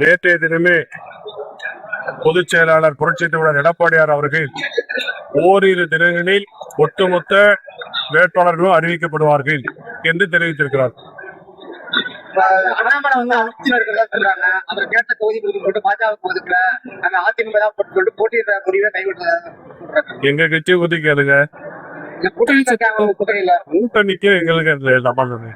நேற்றைய தினமே பொதுச் செயலாளர் புரட்சித் தலைவர் எடப்பாடியார் அவர்கள் ஓரிரு தினங்களில் ஒட்டுமொத்த வேட்பாளர்களும் அறிவிக்கப்படுவார்கள் என்று தெரிவித்திருக்கிறார். எங்க கட்சி ஒதுக்காதுங்க, கூட்டணிக்கு எங்களுக்கு சம்பந்தம்.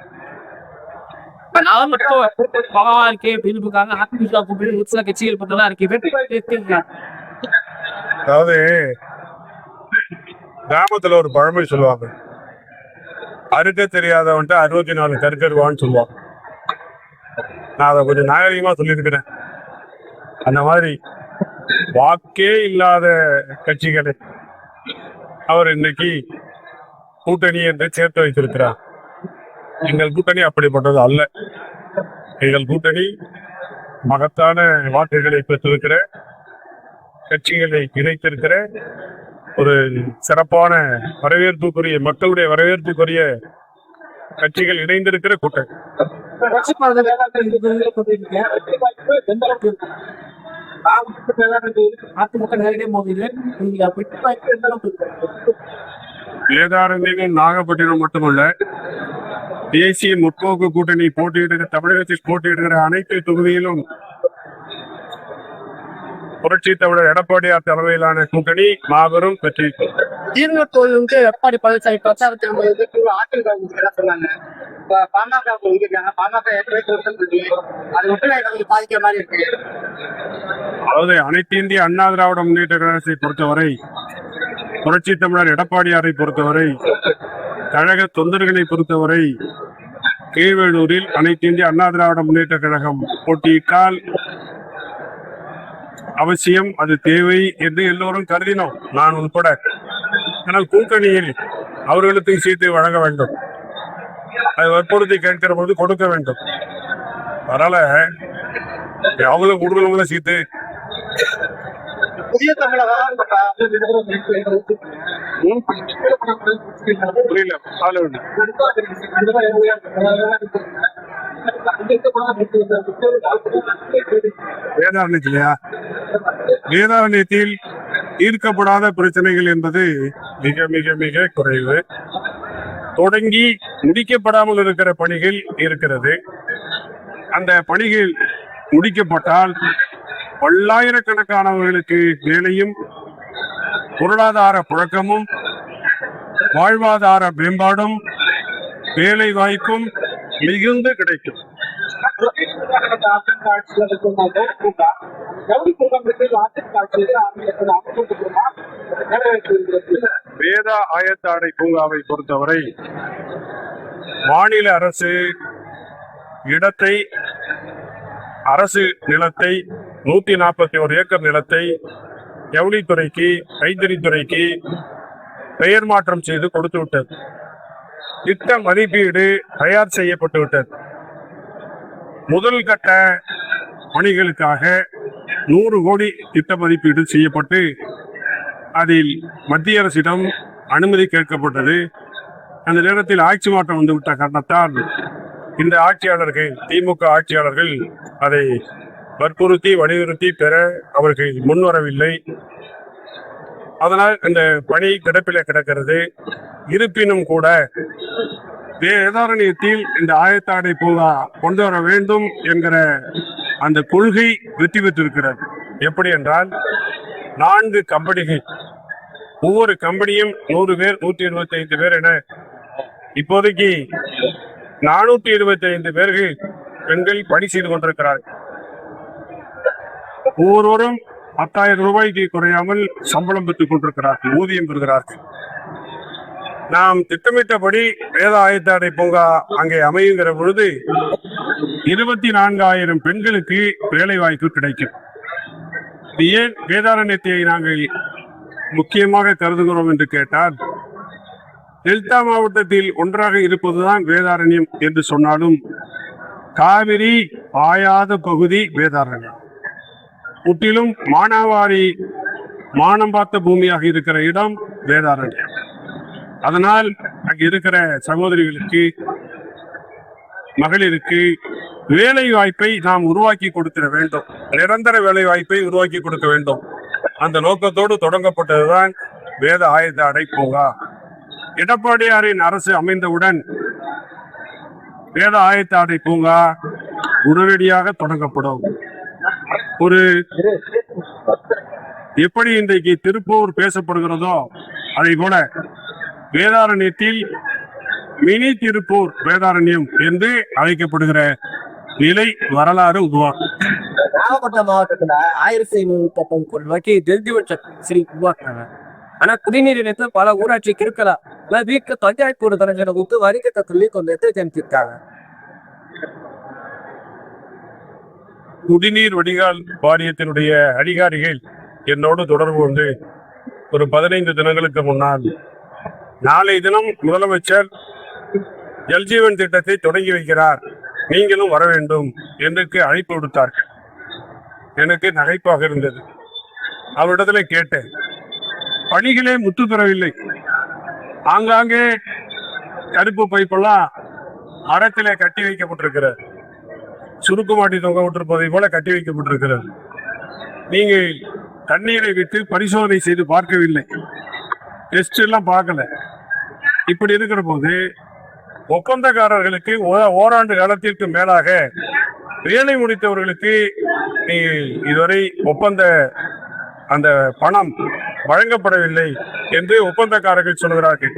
அதாவது கிராமத்துல ஒரு பழமொழி சொல்லுவாங்க, அறுக்க தெரியாதவன்ட்டு 64 கருக்கருவான்னு சொல்லுவாங்க. நான் அதை கொஞ்சம் நாகரிகமா சொல்லியிருக்கிறேன். அந்த மாதிரி வாக்கே இல்லாத கட்சிகளை அவர் இன்னைக்கு கூட்டணி என்று சேர்த்து வைத்திருக்கிறார். எங்கள் கூட்டணி அப்படிப்பட்டது அல்ல. எங்கள் கூட்டணி மகத்தான வாக்குகளை பெற்றிருக்கிற, கட்சிகளை இணைத்திருக்கிற ஒரு சிறப்பான வரவேற்புக்குரிய, மக்களுடைய வரவேற்புக்குரிய கட்சிகள் இணைந்திருக்கிற கூட்டணி. வேதாரண்யம், நாகப்பட்டினம் மட்டுமல்ல, தேசிய முற்போக்கு கூட்டணி போட்டியிடுகிற, தமிழகத்தில் போட்டியிடுகிற அனைத்து தொகுதியிலும் புரட்சி தமிழர் எடப்பாடியார் தலைமையிலான கூட்டணி மாபெரும் வெற்றி. எடப்பாடி பழனிசாமி பிரச்சாரத்தில் அதாவது அனைத்து இந்திய அண்ணா திராவிட முன்னேற்ற கழகத்தை பொறுத்தவரை, புரட்சி தமிழர் எடப்பாடியாரை பொறுத்தவரை, கழக தொண்டர்களை பொறுத்தவரை, கீழ்வேலூரில் அனைத்து இந்திய அண்ணா திராவிட முன்னேற்ற கழகம் போட்டியிட்டால் அவசியம், அது தேவை என்று எல்லோரும் கருதினோம், நான் உட்பட. ஆனால் கூட்டணியில் அவர்களுக்கு சீட்டு வழங்க வேண்டும், அதை வற்புறுத்தி கேட்கிற பொழுது கொடுக்க வேண்டும். அதனால அவங்களும் கொடுக்கணும்ல சீட்டு. புதிய தமிழகம் புரியல. வேதாரண்யத்திலையா? வேதாரண்யத்தில் தீர்க்கப்படாத பிரச்சனைகள் என்பது மிக மிக மிக குறைவு. தொடங்கி முடிக்கப்படாமல் இருக்கிற பணிகள் இருக்கிறது. அந்த பணிகள் முடிக்கப்பட்டால் பல்லாயிரக்கணக்கானவர்களுக்கு வேலையும், பொருளாதார புழக்கமும், வாழ்வாதார மேம்பாடும், வேலை வாய்ப்பும் மிகுந்து கிடைக்கும். வேதா ஆயத்தாடை பூங்காவை பொறுத்தவரை மாநில அரசு இடத்தை, அரசு நிலத்தை, 141 ஏக்கர் நிலத்தை ஜவுளித்துறைக்கு, கைத்தறித்துறைக்கு பெயர் மாற்றம் செய்து கொடுத்து விட்டது. திட்ட மதிப்பீடு தயார் செய்யப்பட்டு விட்டது. முதல் கட்ட பணிகளுக்காக 100 கோடி திட்ட மதிப்பீடு செய்யப்பட்டு அதில் மத்திய அரசிடம் அனுமதி கேட்கப்பட்டது. அந்த நேரத்தில் ஆட்சி மாற்றம் வந்துவிட்ட காரணத்தால் இந்த ஆட்சியாளர்கள், திமுக ஆட்சியாளர்கள் அதை வற்புறுத்தி வலியுறுத்தி பெற அவர்கள் முன்வரவில்லை. அதனால் இந்த பணி கிடப்பிலே கிடக்கிறது. இருப்பினும் கூட வேதாரண்யத்தில் இந்த ஆயத்தாடை பூங்கா கொண்டு வர வேண்டும் என்கிற அந்த கொள்கை வெற்றி பெற்றிருக்கிறது. எப்படி என்றால், 4 கம்பெனிகள், ஒவ்வொரு கம்பெனியும் 100 பேர், 125 பேர் என இப்போதைக்கு 425 பேர்கள் பெண்கள் பணி செய்து கொண்டிருக்கிறார்கள். ஒவ்வொருவரும் 10,000 ரூபாய்க்கு குறையாமல் சம்பளம் பெற்றுக் கொண்டிருக்கிறார்கள், ஊதியம் பெறுகிறார்கள். நாம் திட்டமிட்டபடி வேத ஆயத்தாடை பூங்கா அங்கே அமையுங்கிற பொழுது 24,000 பெண்களுக்கு வேலை வாய்ப்பு கிடைக்கும். ஏன் வேதாரண்யத்தை நாங்கள் முக்கியமாக கருதுகிறோம் என்று கேட்டால், டெல்டா மாவட்டத்தில் ஒன்றாக இருப்பதுதான் வேதாரண்யம் என்று சொன்னாலும் காவிரி பாயாத பகுதி வேதாரண்யம். முற்றிலும் மானாவாரி, மானம் பார்த்த பூமியாக இருக்கிற இடம் வேதாரண்யம். அதனால் அங்கு இருக்கிற சகோதரிகளுக்கு மகளிருக்கு வேலை வாய்ப்பை நாம் உருவாக்கி கொடுத்திட வேண்டும். நிரந்தர வேலை வாய்ப்பை உருவாக்கி கொடுக்க வேண்டும். அந்த நோக்கத்தோடு தொடங்கப்பட்டதுதான் வேத ஆயத்த அடை பூங்கா. எடப்பாடியாரின் அரசு அமைந்தவுடன் வேத ஆயத்த ஆடை பூங்கா உடனடியாக தொடங்கப்படும். ஒரு எப்படி இன்றைக்கு திருப்பூர் பேசப்படுகிறதோ அதை போல வேதாரண்யத்தில் மினி திருப்பூர் வேதாரண்யம் என்று அழைக்கப்படுகிற நிலை வரலாறு உருவாக்கும். நாகப்பட்டினம் மாவட்டத்துல 1500 கோடி ரூபாய்க்கு ஜல்ஜீவன் சரி உருவாக்குறாங்க. ஆனா குடிநீர் இணைப்பு பல ஊராட்சிக்கு இருக்கலாம். வீட்டு பஞ்சாயத்து தலைஞரை விட்டு வரிக்கட்ட சொல்லி கொஞ்சம் எச்சரிச்சிருக்காங்க. குடிநீர் வடிகால் வாரியத்தினுடைய அதிகாரிகள் என்னோடு தொடர்பு கொண்டு ஒரு 15 தினங்களுக்கு முன்னால் நாளை தினம் முதலமைச்சர் ஜல்ஜீவன் திட்டத்தை தொடங்கி வைக்கிறார், நீங்களும் வர வேண்டும் என்று அழைப்பு விடுத்தார்கள். எனக்கு நகைப்பாக இருந்தது. அவரிடத்துல கேட்டேன், பணிகளே முற்று பெறவில்லை. ஆங்காங்கே தடுப்பு பைப்பெல்லாம் மரத்திலே கட்டி வைக்கப்பட்டிருக்கிறது, சுருக்கு மாட்டி தொங்க விட்டிருப்பதை போல கட்டி வைக்கப்பட்டிருக்கிறது. நீங்கள் தண்ணீரை விட்டு பரிசோதனை செய்து பார்க்கவில்லை, டெஸ்ட் எல்லாம் பார்க்கல. இப்படி இருக்கிற போது ஒப்பந்தக்காரர்களுக்கு ஓராண்டு காலத்திற்கு மேலாக வேலை முடித்தவர்களுக்கு இதுவரை ஒப்பந்த அந்த பணம் வழங்கப்படவில்லை என்று ஒப்பந்தக்காரர்கள் சொல்கிறார்கள்.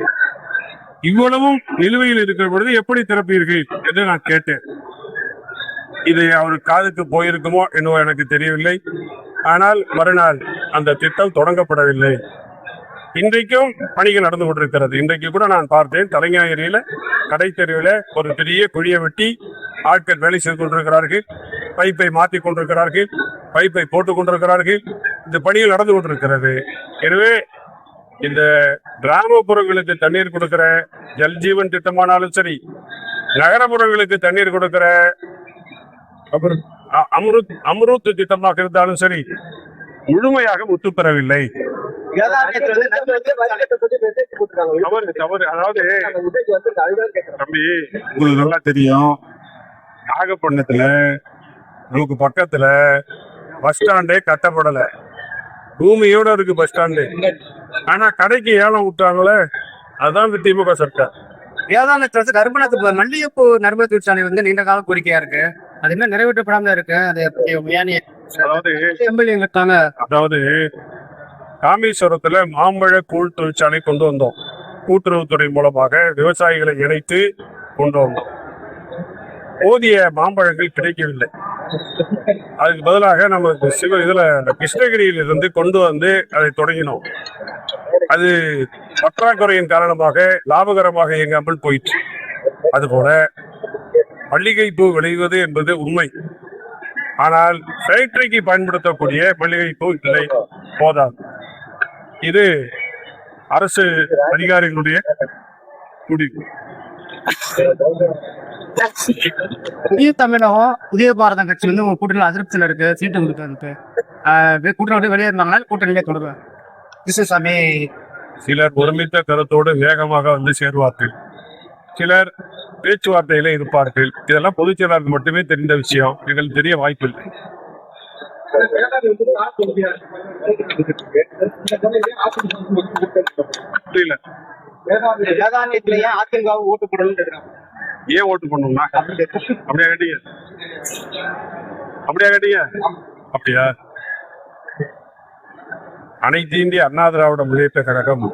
இவ்வளவும் நிலுவையில் இருக்கிற பொழுது எப்படி திறப்பீர்கள் என்று நான் கேட்டேன். இது அவர் காதுக்கு போயிருக்குமோ என்னவோ எனக்கு தெரியவில்லை. ஆனால் மறுநாள் அந்த திட்டம் தொடங்கப்படவில்லை. இன்றைக்கும் பணிகள் நடந்து கொண்டிருக்கிறது. இன்றைக்கு கூட நான் பார்த்தேன், தலைஞாயிறியில கடை தெருவில் ஒரு பெரிய குழியை வெட்டி ஆட்கள் வேலை செய்து கொண்டிருக்கிறார்கள், பைப்பை மாற்றி கொண்டிருக்கிறார்கள், பைப்பை போட்டுக் கொண்டிருக்கிறார்கள். இந்த பணிகள் நடந்து கொண்டிருக்கிறது. எனவே இந்த கிராமப்புறங்களுக்கு தண்ணீர் கொடுக்கிற ஜல்ஜீவன் திட்டமானாலும் சரி, நகரப்புறங்களுக்கு தண்ணீர் கொடுக்கிற அம்ருத் திட்டமாக இருந்தாலும் சரி, முழுமையாக முற்று பெறவில்லை. அதாவது தம்பி, உங்களுக்கு நல்லா தெரியும், நாகப்பட்டினத்துல நமக்கு பக்கத்துல பஸ் ஸ்டாண்டே கட்டப்படல, பூமியோட இருக்கு பஸ் ஸ்டாண்டு. ஆனா கடைக்கு ஏலம் விட்டாங்களே, அதுதான் திமுக சர்க்கார். வேதாந்தத்துல நறுமணத்துக்கு மல்லிகைப்பூ நறுமண தொழிற்சாலை வந்து நீண்ட கால கோரிக்கையா இருக்கு. அது என்ன நிறைவேற்றப்படாம இருக்கு. அதாவது ராமேஸ்வரத்துல மாம்பழ கூழ் தொழிற்சாலை கொண்டு வந்தோம். கூட்டுறவுத்துறை மூலமாக விவசாயிகளை இணைத்து கொண்டு வந்தோம். போதிய மாம்பழங்கள் கிடைக்கவில்லை. அதுக்கு பதிலாக நம்ம கிருஷ்ணகிரியில் இருந்து கொண்டு வந்து அதை தொடங்கினோம். அது பற்றாக்குறையின் காரணமாக லாபகரமாக இயங்காமல் போயிற்று. அதுபோல மல்லிகைப்பூ விளைவது என்பது உண்மை. ஆனால் ஃபேக்டரிக்கு பயன்படுத்தக்கூடிய மல்லிகைப்பூ இல்லை, போதாது. இது அரசு அதிகாரிகளுடைய முடிவு. புதிய தமிழகம் புதிய பாரதம் கட்சி வந்து உங்க கூட்டணியில் அதிருப்தியில் இருக்கு, சீட்டு கொடுத்து கூட்டணி வெளியே இருந்தாங்கன்னா கூட்டணியிலே தொடருவேன். கிருஷ்ணசாமி சிலர் ஒருமித்த கருத்தோடு வேகமாக வந்து சேருவார்கள், சிலர் பேச்சுவார்த்தையில இருப்பார்கள். இதெல்லாம் பொதுச் செயலாளருக்கு மட்டுமே தெரிந்த விஷயம், எங்களுக்கு தெரிய வாய்ப்பில்லை. புரியல, ஏன் ஓட்டு பண்ணணும்னா அப்படியா கேட்டீங்க? அப்படியா? அனைத்து இந்திய அண்ணா திராவிட முன்னேற்ற கழகம்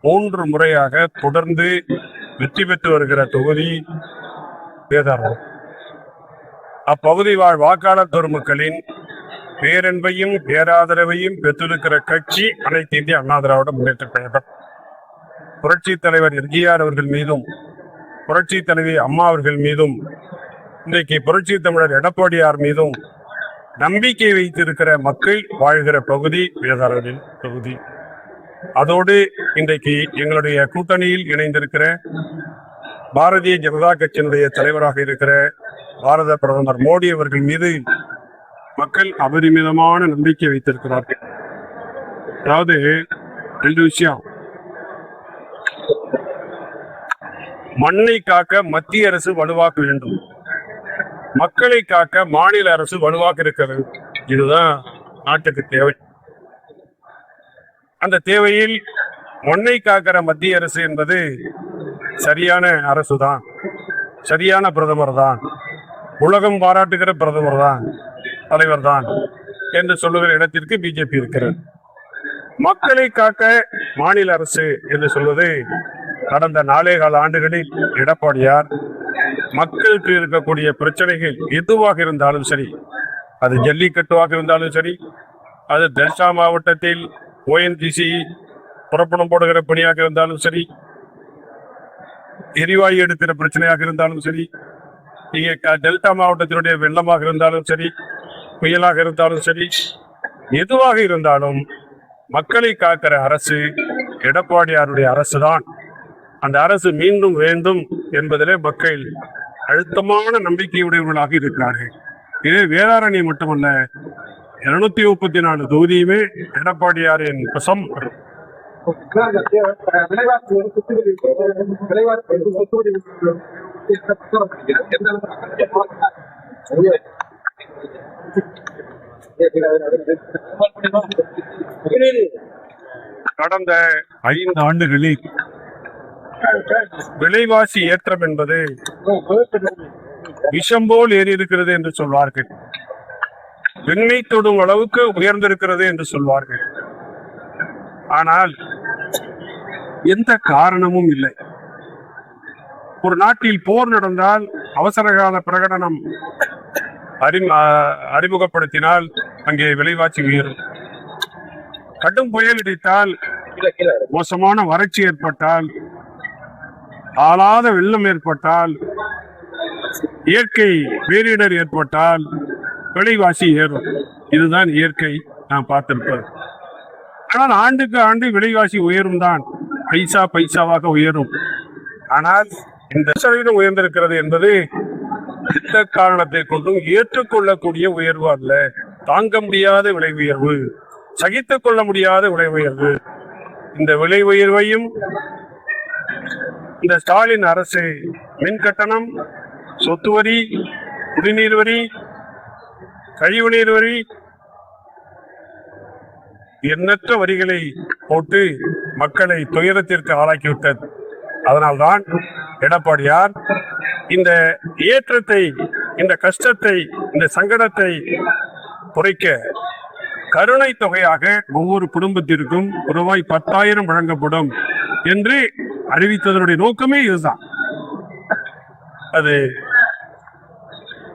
3 முறையாக தொடர்ந்து வெற்றி பெற்று வருகிற தொகுதி வேதாரண்யம். அப்பகுதி வாழ் வாக்காளர் பெருமக்களின் பேரன்பையும் பேராதரவையும் பெற்றிருக்கிற கட்சி அனைத்து இந்திய அண்ணா திராவிட முன்னேற்ற கழகம். புரட்சி தலைவர் எம்ஜிஆர் அவர்கள் மீதும் புரட்சி தலைவி அம்மா அவர்கள் மீதும் இன்றைக்கு புரட்சி தமிழர் எடப்பாடியார் மீதும் நம்பிக்கை வைத்திருக்கிற மக்கள் வாழ்கிற பகுதி வேதாரண்யம் தொகுதி. அதோடு இன்றைக்கு எங்களுடைய கூட்டணியில் இணைந்திருக்கிற பாரதிய ஜனதா கட்சியினுடைய தலைவராக இருக்கிற பாரத பிரதமர் மோடி அவர்கள் மீது மக்கள் அபரிமிதமான நம்பிக்கை வைத்திருக்கிறார்கள். அதாவது 2 விஷயம். மண்ணை காக்க மத்திய அரசு வலுவாக்க வேண்டும், மக்களை காக்க மாநில அரசு வலுவாக இருக்கிறது. இதுதான் நாட்டுக்கு தேவை. அந்த தேவையில் மண்ணை காக்கிற மத்திய அரசு என்பது சரியான அரசு தான், சரியான பிரதமர் தான், உலகம் பாராட்டுகிற பிரதமர் தான், தலைவர் தான் என்று சொல்லுகிற இடத்திற்கு பிஜேபி இருக்கிறது. மக்களை காக்க மாநில அரசு என்று சொல்வது கடந்த 4.25 ஆண்டுகளில் எடப்பாடியார் மக்களுக்கு இருக்கக்கூடிய பிரச்சனைகள் எதுவாக இருந்தாலும் சரி, அது ஜல்லிக்கட்டுவாக இருந்தாலும் சரி, அது டெல்டா மாவட்டத்தில் ONGC புறப்பணம் போடுகிற பணியாக இருந்தாலும் சரி, எரிவாயு எடுக்கிற பிரச்சனையாக இருந்தாலும் சரி, இங்கே டெல்டா மாவட்டத்தினுடைய வெள்ளமாக இருந்தாலும் சரி, புயலாக இருந்தாலும் சரி, எதுவாக இருந்தாலும் மக்களை காக்கிற அரசு எடப்பாடியாருடைய அரசுதான். அந்த அரசு மீண்டும் வேண்டும் என்பதிலே மக்கள் அழுத்தமான நம்பிக்கையுடையவர்களாக இருக்கிறார்கள். இது வேதாரண்யம் மட்டுமல்ல, 234 தொகுதியுமே எடப்பாடியாரின் வசம். கடந்த 5 ஆண்டுகளில் விலைவாசி ஏற்றம் என்பது விஷம் போல் ஏறி இருக்கிறது என்று சொல்வார்கள், விண்ணை தொடும் அளவுக்கு உயர்ந்திருக்கிறது என்று சொல்வார்கள். ஆனால் எந்த காரணமும் இல்லை. ஒரு நாட்டில் போர் நடந்தால் அவசரகால பிரகடனம் அறிமுகப்படுத்தினால் அங்கே விலைவாசி உயரும். கடும் புயல் அடித்தால், மோசமான வறட்சி ஏற்பட்டால், ஆளாத வெள்ளம் ஏற்பட்டால், இயற்கை பேரிடர் ஏற்பட்டால் விலைவாசி ஏறும். இதுதான் இயற்கை, நாம் பார்த்திருப்பது. ஆனால் ஆண்டுக்கு ஆண்டு விலைவாசி உயரும் தான், பைசா பைசாவாக உயரும். ஆனால் இந்த சதவீதம் உயர்ந்திருக்கிறது என்பது எந்த காரணத்தை கொண்டும் ஏற்றுக்கொள்ளக்கூடிய உயர்வு அல்ல. தாங்க முடியாத விலை உயர்வு, சகித்துக் கொள்ள முடியாத விலை உயர்வு. இந்த விலை உயர்வையும் இந்த ஸ்டாலின் அரசு மின் கட்டணம், சொத்து வரி, குடிநீர் வரி, கழிவுநீர் வரி, எண்ணற்ற வரிகளை போட்டு மக்களை துயரத்திற்கு ஆளாக்கிவிட்டது. அதனால்தான் எடப்பாடியார் இந்த ஏற்றத்தை, இந்த கஷ்டத்தை, இந்த சங்கடத்தை குறைக்க கருணை தொகையாக ஒவ்வொரு குடும்பத்திற்கும் ரூபாய் 10,000 வழங்கப்படும் என்று அறிவித்ததனுடைய நோக்கமே இதுதான். அது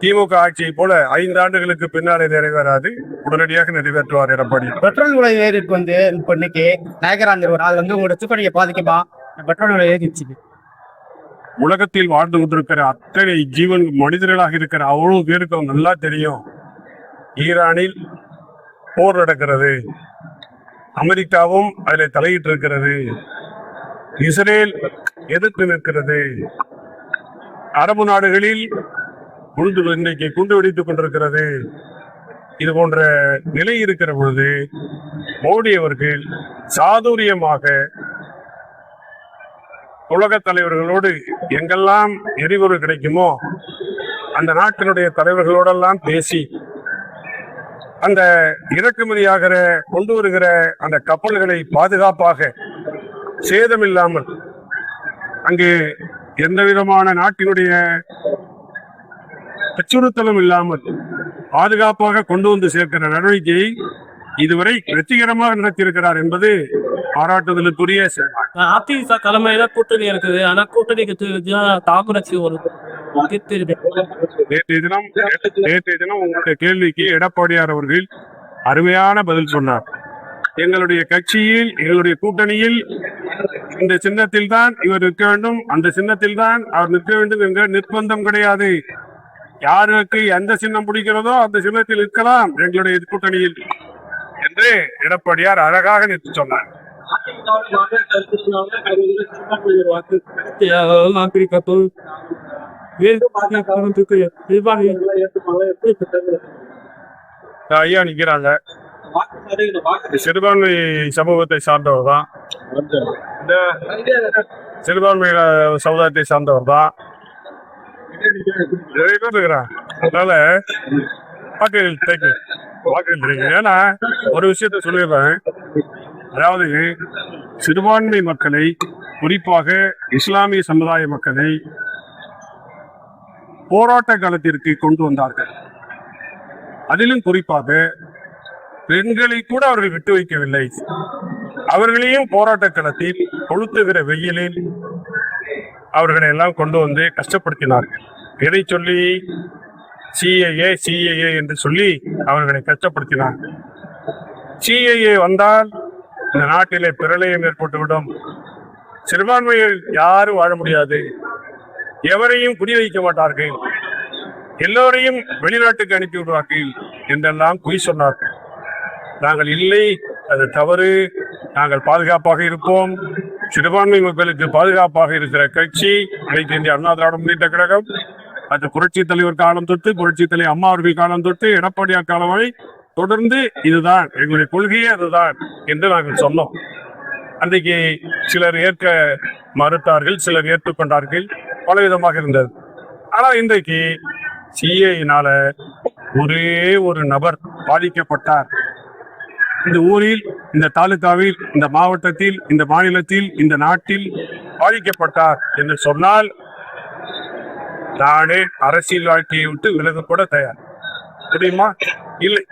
திமுக ஆட்சியை போல 5 ஆண்டுகளுக்கு பின்னாலே நிறைவேறாது, உடனடியாக நிறைவேற்றுவார் எடப்பாடி. பெட்ரோல் விலை ஏறிக்கு இப்போ இன்னைக்கு நாயகராந்திர ஒரு நாள் உங்களோட தூக்கணியை பாதிக்குமா? பெட்ரோல் விலை ஏறிச்சு. உலகத்தில் வாழ்ந்து கொண்டிருக்கிற அத்தனை ஜீவன் மனிதர்களாக இருக்கிற அவ்வளவு பேருக்கு நல்லா தெரியும், ஈரானில் போர் நடக்கிறது, அமெரிக்காவும் அதில் தலையிட்டு இருக்கிறது, இஸ்ரேல் எதிர்த்து நிற்கிறது, அரபு நாடுகளில் இன்றைக்கு குண்டு வெடித்துக் கொண்டிருக்கிறது. இது போன்ற நிலை இருக்கிற பொழுது மோடி அவர்கள் சாதுரியமாக உலக தலைவர்களோடு எங்கெல்லாம் எரிபொருள் கிடைக்குமோ அந்த நாட்டினுடைய தலைவர்களோடெல்லாம் பேசி அந்த இறக்குமதியாகிற கொண்டு வருகிற அந்த கப்பல்களை பாதுகாப்பாக சேதமில்லாமல், அங்கு எந்த விதமான நாட்டினுடைய அச்சுறுத்தலும் இல்லாமல் பாதுகாப்பாக கொண்டு வந்து சேர்க்கிற நடவடிக்கையை இதுவரை வெற்றிகரமாக நடத்தியிருக்கிறார் என்பது பாராட்டுதலுக்குரிய. அதிமுக தலைமையில கூட்டணி இருக்குது, ஆனா கூட்டணிக்கு காங்கிரஸ் ஒரு நேற்றைய தினம் உங்களுடைய கேள்விக்கு எடப்பாடியார் அவர்கள் அருமையான பதில் சொன்னார். எங்களுடைய கட்சியில், எங்களுடைய கூட்டணியில் இந்த சின்னத்தில் தான் இவர் நிற்க வேண்டும், அந்த சின்னத்தில் தான் அவர் நிற்க வேண்டும் என்ற நிர்பந்தம் கிடையாது. யாருக்கு எந்த சின்னம் பிடிக்கிறதோ அந்த சின்னத்தில் இருக்கலாம் எங்களுடைய கூட்டணியில் என்று எடப்பாடியார் அழகாக நிறுத்தி சொன்னார். ஐயா நிக்கிறாங்க, சிறுபான்மை சமூகத்தை சார்ந்தவர் தான். இந்த சிறுபான்மை சமுதாயத்தை சார்ந்தவர் தான். நிறைய பேர் இருக்கிறான். அதனால வாக்குகள் தெரியும். ஏன்னா ஒரு விஷயத்த சொல்லிடுறேன். அதாவது சிறுபான்மை மக்களை, குறிப்பாக இஸ்லாமிய சமுதாய மக்களை போராட்ட காலத்திற்கு கொண்டு வந்தார்கள். அதிலும் குறிப்பாக பெண்களை கூட அவர்கள் விட்டு வைக்கவில்லை. அவர்களையும் போராட்ட களத்தில் கொளுத்துகிற வெயிலில் அவர்களை எல்லாம் கொண்டு வந்து கஷ்டப்படுத்தினார்கள். எதை சொல்லி? சிஏஏ என்று சொல்லி அவர்களை கஷ்டப்படுத்தினார்கள். சிஏஏ வந்தால் இந்த நாட்டிலே பிரளயம் ஏற்பட்டுவிடும், சிறுபான்மையில் யாரும் வாழ முடியாது, எவரையும் குடி வைக்க மாட்டார்கள், எல்லோரையும் வெளிநாட்டுக்கு அனுப்பி விடுவார்கள் என்றெல்லாம் பொய் சொன்னார்கள். நாங்கள் இல்லை, அது தவறு, நாங்கள் பாதுகாப்பாக இருப்போம். சிறுபான்மை மக்களுக்கு பாதுகாப்பாக இருக்கிற கட்சி அனைத்து இந்திய அண்ணா திராவிட முன்னேற்ற கழகம். அது புரட்சி தலைவர் காலம் தொட்டு, புரட்சி தலைவர் அம்மா அவர்கள் காலம் தொட்டு, எடப்பாடியார் காலம் வரை தொடர்ந்து இதுதான் எங்களுடைய கொள்கையே, அதுதான் என்று நாங்கள் சொன்னோம். அன்றைக்கு சிலர் ஏற்க மறுத்தார்கள், சிலர் ஏற்றுக்கொண்டார்கள், பலவிதமாக இருந்தது. ஆனால் இன்றைக்கு சிஏயினால ஒரே ஒரு நபர் பாதிக்கப்பட்டார். இந்த ஊரில், இந்த தாலுகாவில், இந்த மாவட்டத்தில், இந்த மாநிலத்தில், இந்த நாட்டில் பாதிக்கப்பட்டார் என்று சொன்னால் நானே அரசியல் வாழ்க்கையை விட்டு விலக கூட தயார். தெரியுமா? இல்லை,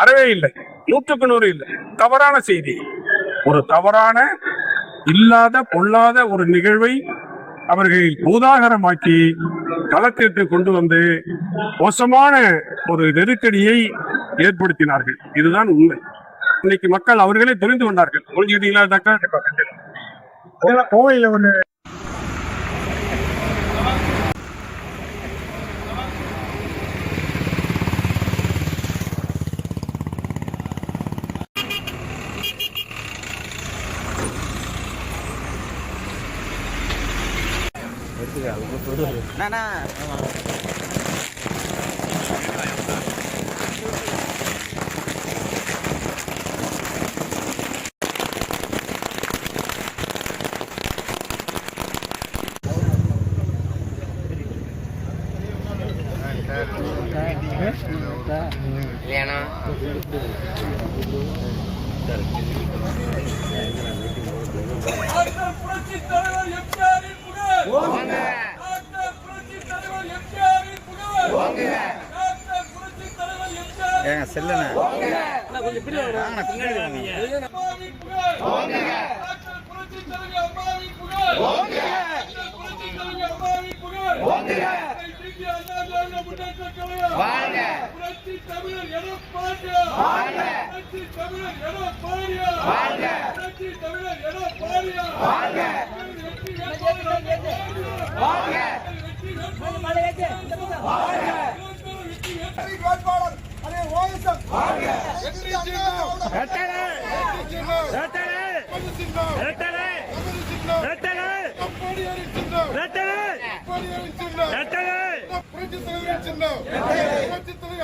அறவே இல்லை, 100% இல்லை. தவறான செய்தி, ஒரு தவறான இல்லாத பொல்லாத ஒரு நிகழ்வை அவர்கள் பூதாகரமாக்கி களத்திற்கு கொண்டு வந்து மோசமான ஒரு நெருக்கடியை ஏற்படுத்தினார்கள். இதுதான் உண்மை. இன்னைக்கு மக்கள் அவர்களே தெரிந்து கொண்டார்கள். புரிஞ்சுக்கிட்டீங்களா? கோவையில் ஒன்று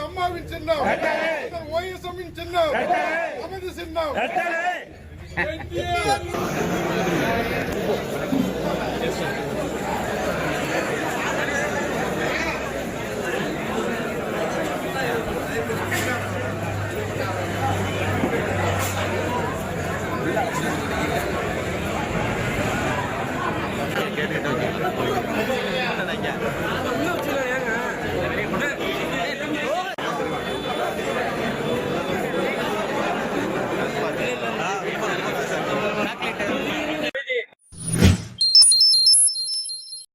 அம்மாவின் சின்னம், ஓஎஸ்எம்மின் சின்னம், நமது சின்னம்.